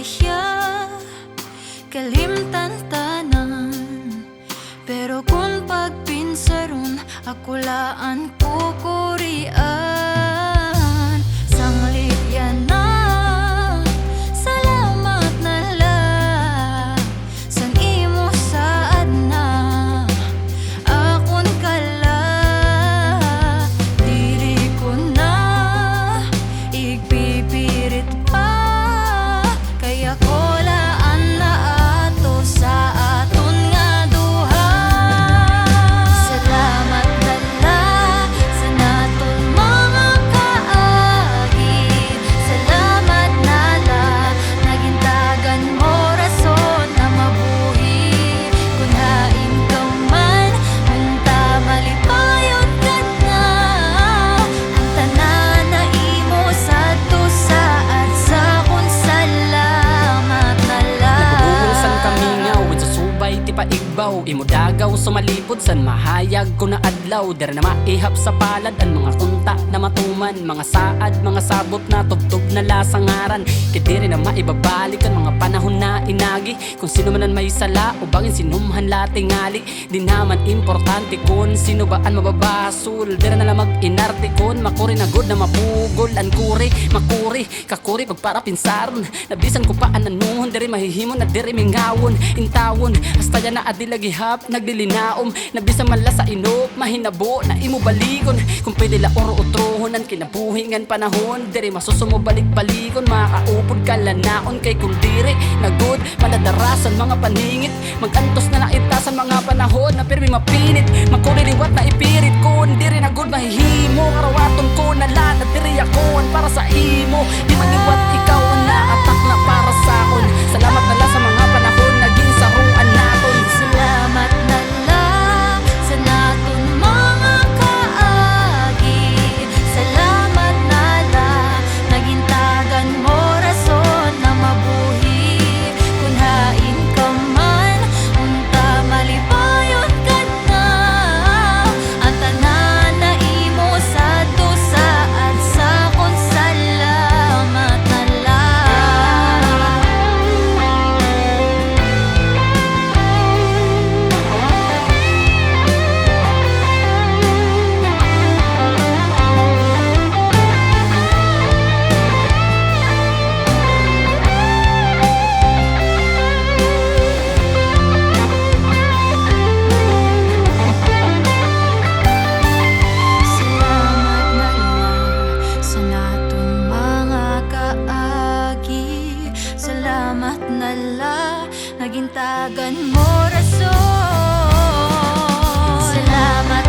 siya kalimtantanan. Pero kung pagpinsaron, ako laan kukurian. Sanglit yan na, salamat na la. San imo saad na, akon kala. Diri ko na igpipirit pa, kaya ko laan na ato sa aton nga duha. Salamat na la sa naton mga kaagi. Salamat na la, nagintagan mo rason na mabuhi. Kung hain ka man, unta malipayon ka na. Ang tanan na imo sa tusaad sa kung salamat na la. Nabuhusan kami nga with sa subay ti paigbaw. Imo dagaw sumalipod san mahayag ko na adlaw. Dira na maihap sa palad ang mga kunta na matuman. Mga saad, mga sabot na tubtub na lasangaran. Kidiri na maibabalik ang mga panahon na inagi. Kung sino manan may sala o bangin sinumhan latingali. Di naman importante kung sino ba ang mababasol. Dira na lang mag-inarte kon makuri na good na mapugol. An kuri, makuri, kakuri pagpara pinsaron. Nabisan ko pa ananuhon. Diri mahihimon na diri mingawon. Intawon, hasta yan na adilagihap nagdilinaom. Nabisan mala sa inop, mahinabo na imo balikon. Kung pwede la oro utrohon ang kinabuhingan panahon. Diri masusumo balik-balikon, makaupod ka lanaon. Kay kung diri na good, madadarasan mga paningit. Magantos na naitasan mga panahon na pirmi mapinit. Makuriliwat na ipirit kun diri na good mahihimo. Karawaton ko na la na diri akon para sa imo. Di maniwat ikaw na atak na para sa akon. Salamat na la sa mga panahon naging saruan naton. Salamat na la sa naton mga kaagi. Salamat na la, nagintagan mo rason na mabuhi. Kung hain ka man, unta malipayon ka na. Ang tanan na imo sa tusaad sa kung salamat na la. Salamat na la sa naton mga kaagi. Salamat na la, nagintagan mo rason. Salamat